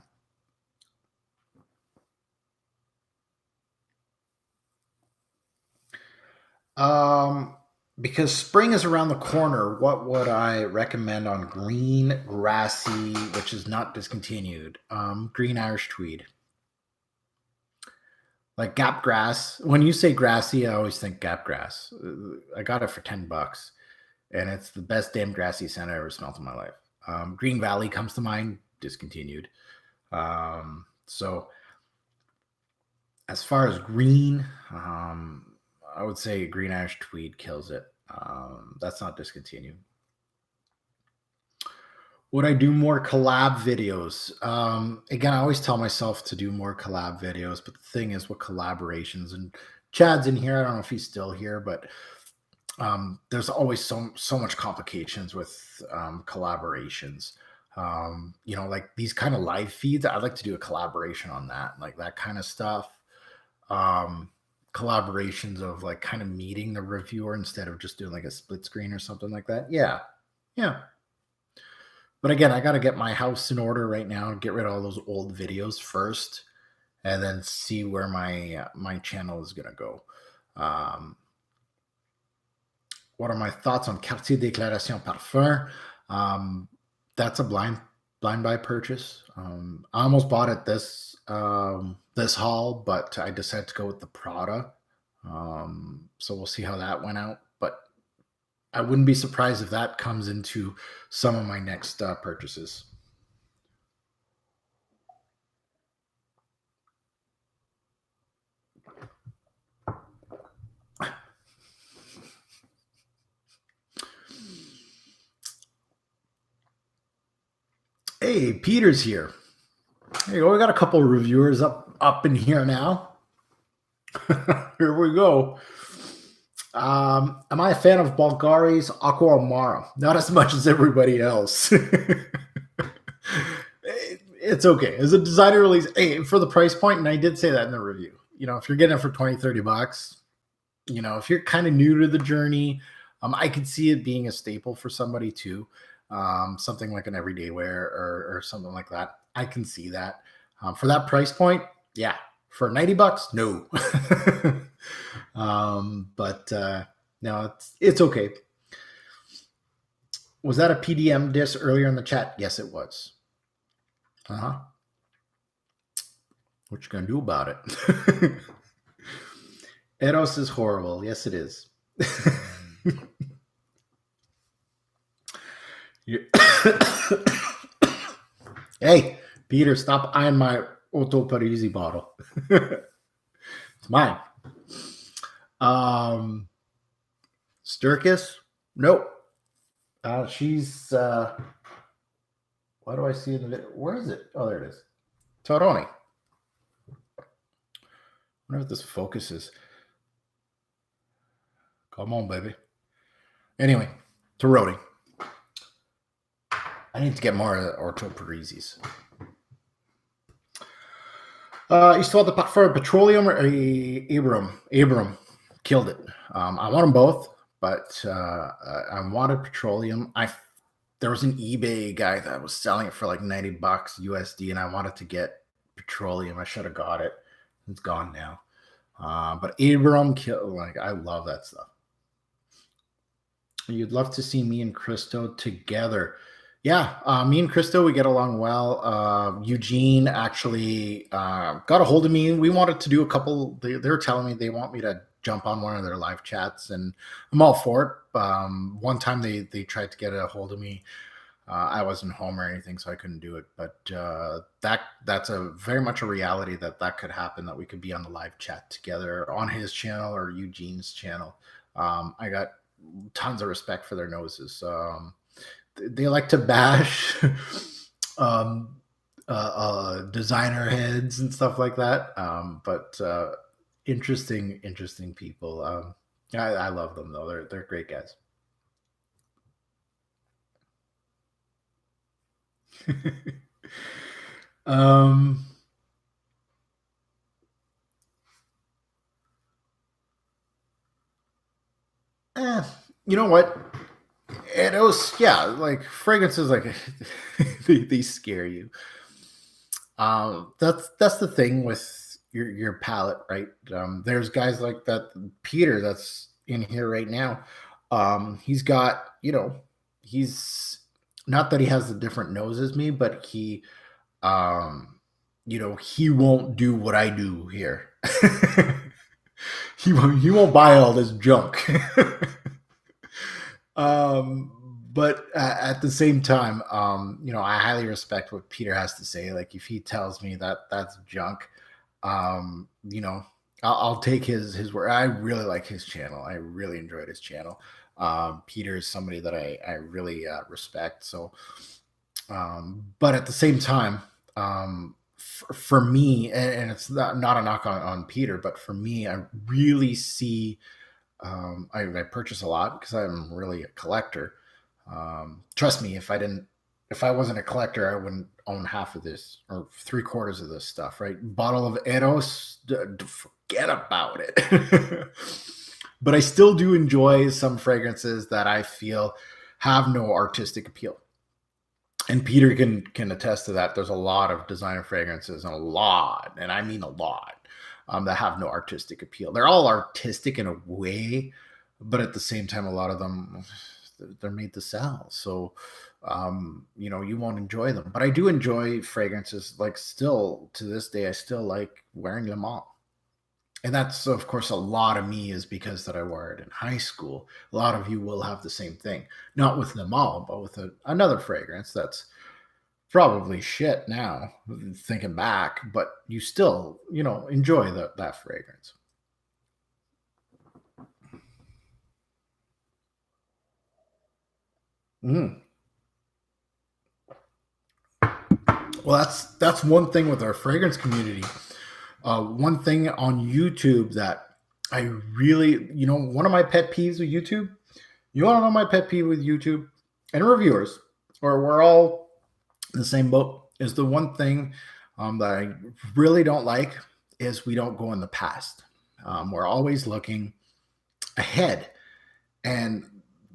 Because spring is around the corner, what would I recommend on green, grassy, which is not discontinued? Green Irish Tweed. Like Gap Grass. When you say grassy, I always think Gap Grass. I got it for $10, and it's the best damn grassy scent I ever smelled in my life. Green Valley comes to mind, discontinued. So as far as green, I would say Green Irish Tweed kills it. That's not discontinued. Would I do more collab videos? Again, I always tell myself to do more collab videos, but the thing is with collaborations, and Chad's in here. I don't know if he's still here, but there's always so much complications with collaborations. Like these kind of live feeds, I'd like to do a collaboration on that, like that kind of stuff. Collaborations of like kind of meeting the reviewer instead of just doing like a split screen or something like that. Yeah. Yeah. But again, I got to get my house in order right now and get rid of all those old videos first, and then see where my channel is gonna go. Um, what are my thoughts on Quartier Déclaration Parfum? Um, that's a blind buy purchase. I almost bought it this haul, but I decided to go with the Prada. So we'll see how that went out. But I wouldn't be surprised if that comes into some of my next purchases. Hey, Peter's here. There you go. We got a couple of reviewers up in here now. Here we go. Am I a fan of Bulgari's Aqua Amara? Not as much as everybody else. It's okay. As a designer release, hey, for the price point, and I did say that in the review, if you're getting it for 20, 30 bucks, if you're kind of new to the journey, I could see it being a staple for somebody too. Something like an everyday wear or something like that. I can see that. For that price point, yeah. For 90 bucks, no. But no, it's okay. Was that a PDM disc earlier in the chat? Yes, it was. What you gonna do about it? Eros is horrible. Yes, it is. Hey, Peter, stop eyeing my Otto Parisi bottle. It's mine. Sturkis? Nope. She's why do I see it in the video? Where is it? Oh, there it is. Toroni. I wonder if this focuses. Come on, baby. Anyway, Toroni. I need to get more Orto Parisis. You still have the Parfum Petroleum or Abram? Abram killed it. I want them both, but I wanted Petroleum. There was an eBay guy that was selling it for like 90 bucks USD, and I wanted to get Petroleum. I should have got it. It's gone now. But Abram killed. Like, I love that stuff. You'd love to see me and Christo together. Yeah, me and Christo, we get along well. Eugene actually got a hold of me. We wanted to do a couple. They were telling me they want me to jump on one of their live chats, and I'm all for it. One time they tried to get a hold of me. I wasn't home or anything, so I couldn't do it. But that's a very much a reality that could happen, that we could be on the live chat together on his channel or Eugene's channel. I got tons of respect for their noses. They like to bash designer heads and stuff like that. But interesting people. I love them though. They're great guys. You know what? And it was, yeah, like fragrances, like they scare you. That's the thing with your palate, right? There's guys like that. Peter, that's in here right now. He's got, he's not that he has a different nose as me, but he won't do what I do here. he won't buy all this junk. But at the same time, I highly respect what Peter has to say. Like, if he tells me that that's junk, I'll take his word. I really like his channel. I really enjoyed his channel. Peter is somebody that I really respect. So, but at the same time, for me, and it's not a knock on Peter, but for me, I really see. I purchase a lot because I'm really a collector. Trust me, if I wasn't a collector, I wouldn't own half of this or 3/4 of this stuff, right? Bottle of Eros, forget about it. But I still do enjoy some fragrances that I feel have no artistic appeal. And Peter can attest to that. There's a lot of designer fragrances, and a lot, and I mean a lot, that have no artistic appeal. They're all artistic in a way, but at the same time, a lot of them, they're made to sell. So, you won't enjoy them. But I do enjoy fragrances. Like, still to this day, I still like wearing Le Mans. And that's, of course, a lot of me is because that I wore it in high school. A lot of you will have the same thing, not with Le Mans, but with another fragrance that's probably shit now, thinking back, but you still, enjoy that fragrance. Mm. Well, that's one thing with our fragrance community. One thing on YouTube that I really, one of my pet peeves with YouTube. You want to know my pet peeve with YouTube and reviewers, or we're all in the same boat? Is the one thing that I really don't like is we don't go in the past. We're always looking ahead, and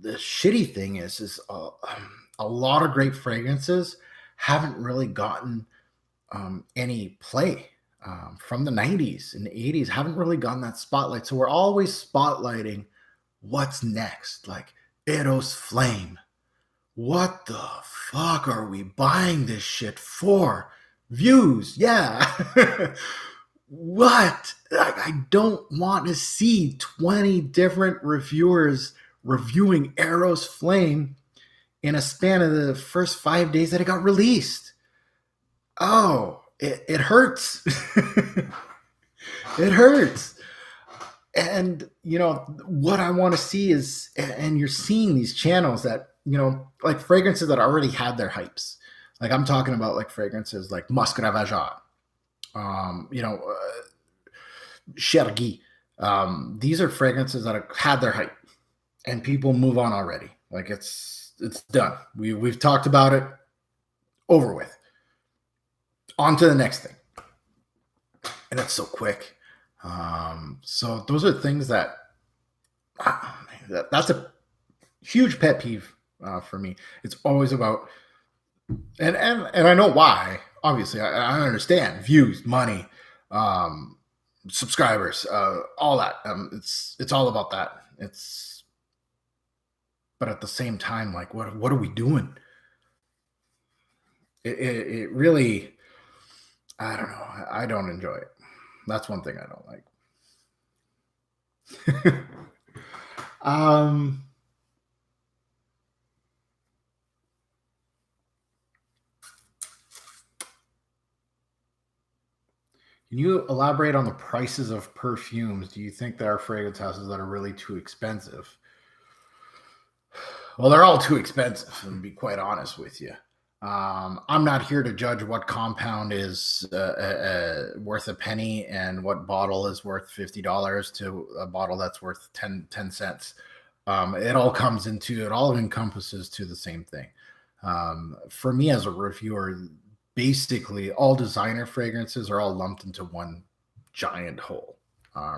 the shitty thing is a lot of great fragrances haven't really gotten any play from the 90s and the 80s, haven't really gotten that spotlight. So we're always spotlighting what's next, like Eros Flame. What the fuck are we buying this shit for? Views, yeah. What? I don't want to see 20 different reviewers reviewing Eros Flame in a span of the first 5 days that it got released. Oh, it hurts. It hurts. And, what I want to see is, and you're seeing these channels that, like fragrances that already had their hypes. Like I'm talking about like fragrances like Musc Ravageur, Chergui. These are fragrances that have had their hype and people move on already. Like it's done. We've talked about it, over with. On to the next thing. And it's so quick. So those are things that's a huge pet peeve for me. It's always about, and I know why. Obviously, I understand views, money, subscribers, all that. It's all about that. But at the same time, like, what are we doing? It really, I don't know. I don't enjoy it. That's one thing I don't like. Can you elaborate on the prices of perfumes? Do you think there are fragrance houses that are really too expensive? Well, they're all too expensive, to be quite honest with you. I'm not here to judge what compound is worth a penny and what bottle is worth $50 to a bottle that's worth 10 cents. It all encompasses to the same thing. For me as a reviewer, basically all designer fragrances are all lumped into one giant whole,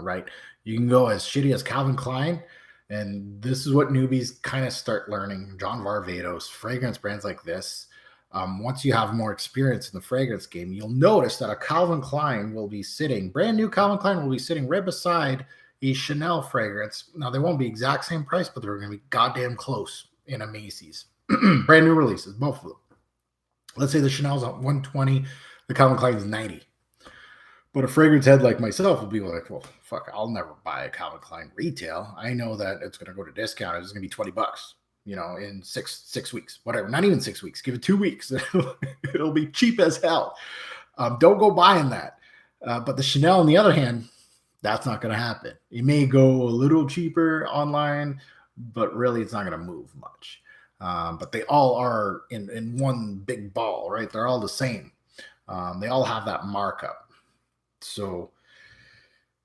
right? You can go as shitty as Calvin Klein, and this is what newbies kind of start learning. John Varvatos, fragrance brands like this. Once you have more experience in the fragrance game, you'll notice that a Calvin Klein will be sitting, brand new Calvin Klein will be sitting right beside a Chanel fragrance. Now, they won't be exact same price, but they're going to be goddamn close in a Macy's. Brand new releases, both of them. Let's say the Chanel's at 120, the Calvin Klein is 90. But a fragrance head like myself will be like, well, fuck, I'll never buy a Calvin Klein retail. I know that it's going to go to discount. It's going to be $20, in six weeks, whatever. Not even 6 weeks. Give it 2 weeks. It'll be cheap as hell. Don't go buying that. But the Chanel, on the other hand, that's not going to happen. It may go a little cheaper online, but really it's not going to move much. But they all are in one big ball, right? They're all the same. They all have that markup. So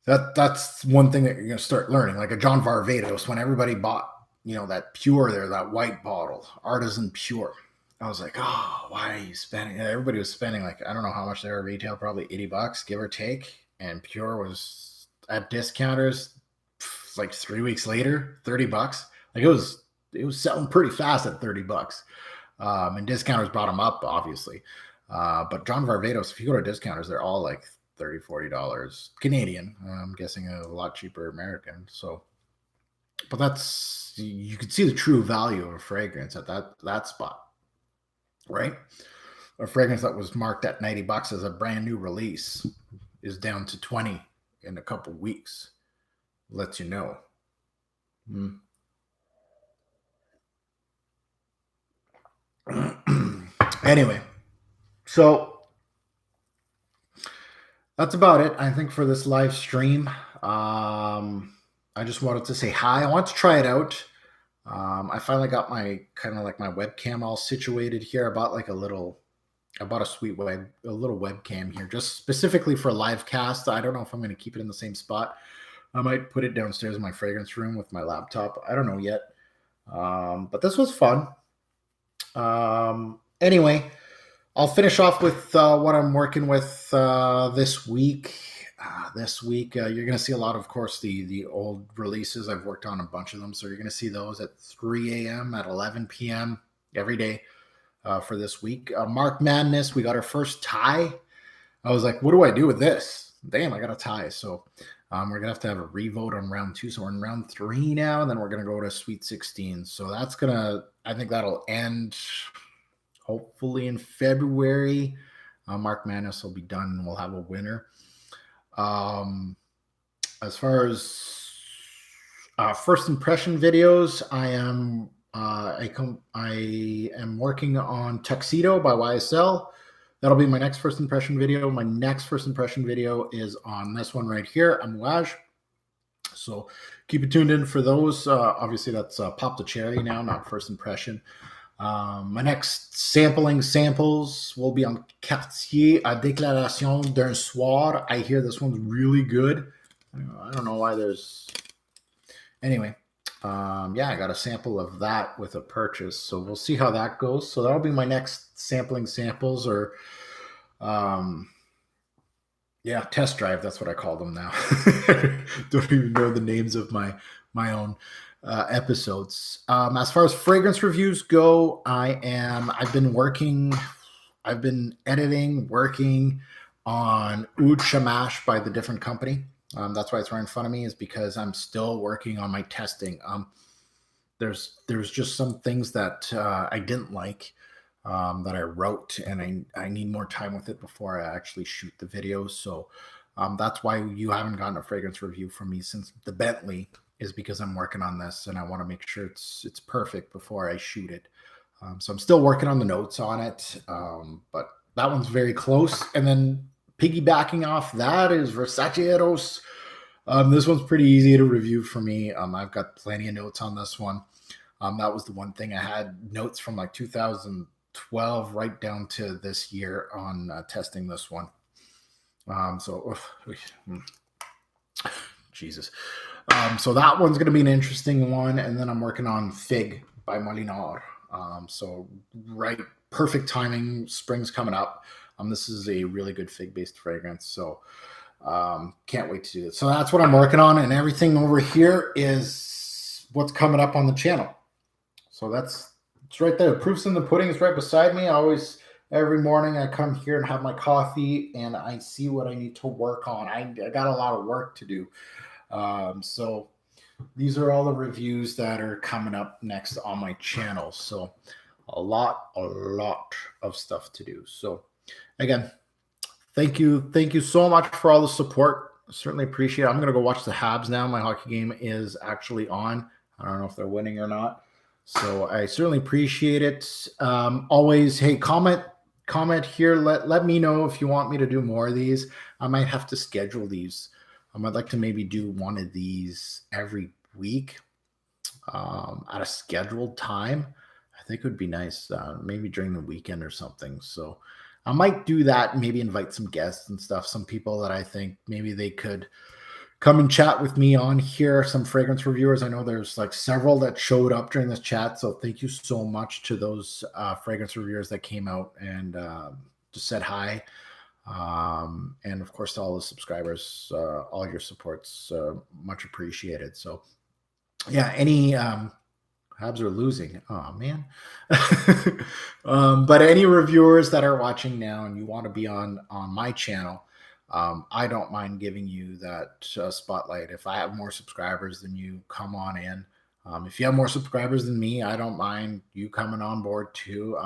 that's one thing that you're going to start learning. Like a John Varvatos, when everybody bought, that pure there, that white bottle, Artisan Pure. I was like, oh, why are you spending? Everybody was spending like, I don't know how much they were retail, probably $80, give or take. And Pure was at discounters like 3 weeks later, $30. Like it was it was selling pretty fast at 30 bucks. And discounters brought them up, obviously. But John Varvatos, if you go to discounters, they're all like $30, $40 Canadian. I'm guessing a lot cheaper American. So, but that's, you can see the true value of a fragrance at that spot, right? A fragrance that was marked at 90 bucks as a brand new release is down to 20 in a couple weeks. Lets you know. Anyway, so that's about it, I think, for this live stream. I just wanted to say hi. I want to try it out. I finally got my kind of like my webcam all situated here. I bought a little webcam here, just specifically for live cast. I don't know if I'm going to keep it in the same spot. I might put it downstairs in my fragrance room with my laptop. I don't know yet. But this was fun. Anyway, I'll finish off with what I'm working with this week. You're going to see a lot, of course, the old releases. I've worked on a bunch of them, so you're going to see those at 3 a.m., at 11 p.m. every day for this week. Mark Madness, we got our first tie. I was like, what do I do with this? Damn, I got a tie. So we're going to have a revote on round 2. So we're in round 3 now, and then we're going to go to Sweet 16. So that's I think that'll end hopefully in February. Mark Madness will be done, and we'll have a winner. As far as first impression videos, I am working on Tuxedo by YSL. That'll be my next first impression video. My next first impression video is on this one right here, Amouage. So keep it tuned in for those. Obviously, that's Pop the Cherry now, not first impression. My next samples will be on Cartier à Déclaration d'un Soir. I hear this one's really good. I don't know why there's... Anyway, yeah, I got a sample of that with a purchase. So we'll see how that goes. So that'll be my next samples, or yeah, test drive. That's what I call them now. Don't even know the names of my own episodes. As far as fragrance reviews go, I've been editing, working on Oud Shamash by the different company. That's why it's right in front of me, is because I'm still working on my testing. There's just some things that I didn't like that I wrote, and I need more time with it before I actually shoot the video. So that's why you haven't gotten a fragrance review from me since the Bentley, is because I'm working on this, and I want to make sure it's perfect before I shoot it. So I'm still working on the notes on it, but that one's very close. And then piggybacking off that is Versace Eros. This one's pretty easy to review for me. I've got plenty of notes on this one. That was the one thing I had notes from like 2012 right down to this year on testing this one. Jesus. So that one's going to be an interesting one. And then I'm working on Fig by Molinard. So perfect timing. Spring's coming up. This is a really good fig-based fragrance. So can't wait to do it. So that's what I'm working on. And everything over here is what's coming up on the channel. So it's right there. Proofs in the pudding is right beside me. Every morning I come here and have my coffee, and I see what I need to work on. I got a lot of work to do. So these are all the reviews that are coming up next on my channel. So a lot of stuff to do. So again, thank you so much for all the support. I certainly appreciate it. I'm going to go watch the Habs now. My hockey game is actually on. I don't know if they're winning or not. So I certainly appreciate it. Always, hey, comment here. Let me know if you want me to do more of these. I might have to schedule these. I'd like to maybe do one of these every week at a scheduled time. I think it would be nice, maybe during the weekend or something. So I might do that, maybe invite some guests and stuff, some people that I think maybe they could come and chat with me on here, some fragrance reviewers. I know there's like several that showed up during this chat. So thank you so much to those fragrance reviewers that came out and just said hi. And of course, to all the subscribers, all your support's much appreciated. So yeah, Habs are losing. Oh man. But any reviewers that are watching now and you want to be on my channel, I don't mind giving you that spotlight. If I have more subscribers than you, come on in. If you have more subscribers than me, I don't mind you coming on board too.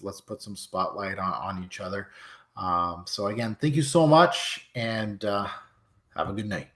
Let's put some spotlight on each other. So again, thank you so much, and have a good night.